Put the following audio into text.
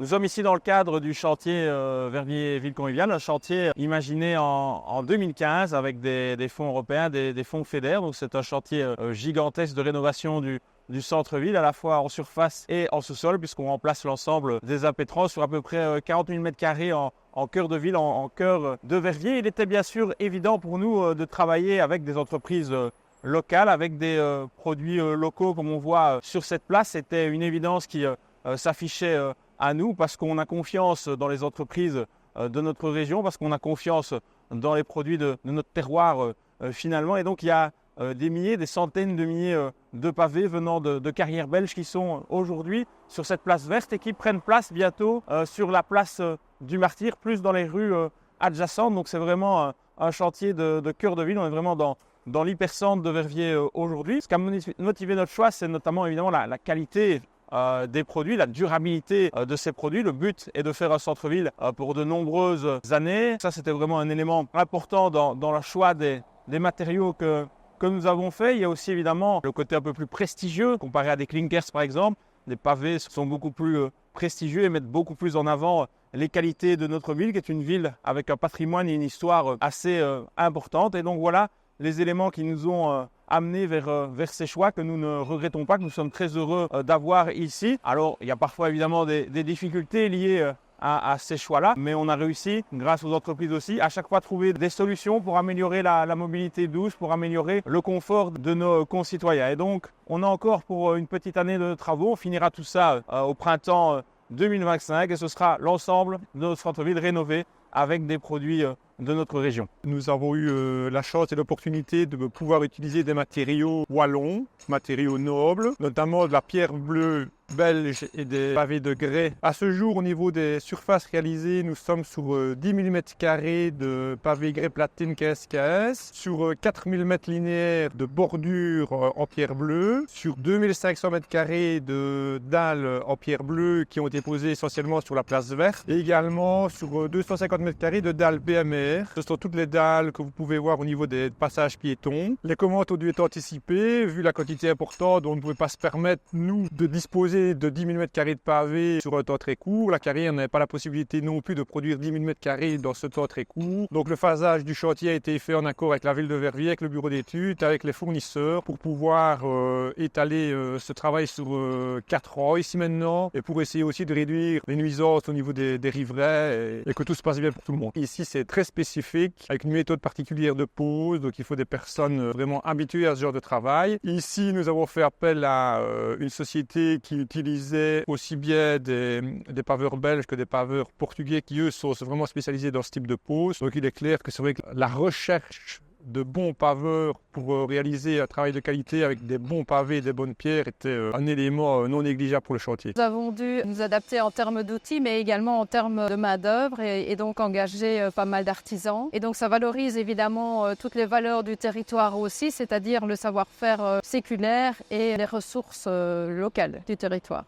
Nous sommes ici dans le cadre du chantier Verviers Ville Conviviale, un chantier imaginé en 2015 avec des fonds européens, des fonds FEDER. Donc c'est un chantier gigantesque de rénovation du centre-ville, à la fois en surface et en sous-sol, puisqu'on remplace l'ensemble des impétrants sur à peu près 40 000 m² en cœur de ville, en cœur de Verviers. Il était bien sûr évident pour nous de travailler avec des entreprises locales, avec des produits locaux comme on voit sur cette place. C'était une évidence qui s'affichait à nous parce qu'on a confiance dans les entreprises de notre région, parce qu'on a confiance dans les produits de notre terroir finalement. Et donc il y a des milliers, des centaines de milliers de pavés venant de carrières belges qui sont aujourd'hui sur cette place verte et qui prennent place bientôt sur la place du Martyr, plus dans les rues adjacentes. Donc c'est vraiment un chantier de cœur de ville. On est vraiment dans l'hypercentre de Verviers aujourd'hui. Ce qui a motivé notre choix, c'est notamment évidemment la qualité des produits, la durabilité de ces produits. Le but est de faire un centre-ville pour de nombreuses années. Ça, c'était vraiment un élément important dans le choix des matériaux que nous avons fait. Il y a aussi évidemment le côté un peu plus prestigieux, comparé à des clinkers par exemple. Les pavés sont beaucoup plus prestigieux et mettent beaucoup plus en avant les qualités de notre ville, qui est une ville avec un patrimoine et une histoire assez importante. Et donc voilà les éléments qui nous ont amenés vers ces choix que nous ne regrettons pas, que nous sommes très heureux d'avoir ici. Alors il y a parfois évidemment des difficultés liées à ces choix-là, mais on a réussi, grâce aux entreprises aussi, à chaque fois à trouver des solutions pour améliorer la mobilité douce, pour améliorer le confort de nos concitoyens. Et donc, on a encore pour une petite année de travaux. On finira tout ça au printemps 2025 et ce sera l'ensemble de notre centre-ville rénové avec des produits de notre région. Nous avons eu la chance et l'opportunité de pouvoir utiliser des matériaux wallons, matériaux nobles, notamment de la pierre bleue belge et des pavés de grès. À ce jour, au niveau des surfaces réalisées, nous sommes sur 10 000 m² de pavés grès platine 15-15, sur 4 000 m linéaires de bordure en pierre bleue, sur 2500 m² de dalles en pierre bleue qui ont été posées essentiellement sur la place verte, et également sur 250 m² de dalles BMR. Ce sont toutes les dalles que vous pouvez voir au niveau des passages piétons. Les commandes ont dû être anticipées, vu la quantité importante, on ne pouvait pas se permettre, nous, de disposer de 10 000 m² de pavés sur un temps très court. La carrière n'avait pas la possibilité non plus de produire 10 000 m² dans ce temps très court. Donc le phasage du chantier a été fait en accord avec la ville de Verviers, avec le bureau d'études, avec les fournisseurs, pour pouvoir étaler ce travail sur 4 ans ici maintenant, et pour essayer aussi de réduire les nuisances au niveau des riverains et que tout se passe bien pour tout le monde. Ici c'est très spécifique, avec une méthode particulière de pose, donc il faut des personnes vraiment habituées à ce genre de travail. Ici nous avons fait appel à une société qui utilisait aussi bien des paveurs belges que des paveurs portugais qui eux sont vraiment spécialisés dans ce type de pose. Donc il est clair que c'est vrai que la recherche de bons paveurs pour réaliser un travail de qualité avec des bons pavés et des bonnes pierres était un élément non négligeable pour le chantier. Nous avons dû nous adapter en termes d'outils, mais également en termes de main-d'œuvre et donc engager pas mal d'artisans. Et donc ça valorise évidemment toutes les valeurs du territoire aussi, c'est-à-dire le savoir-faire séculaire et les ressources locales du territoire.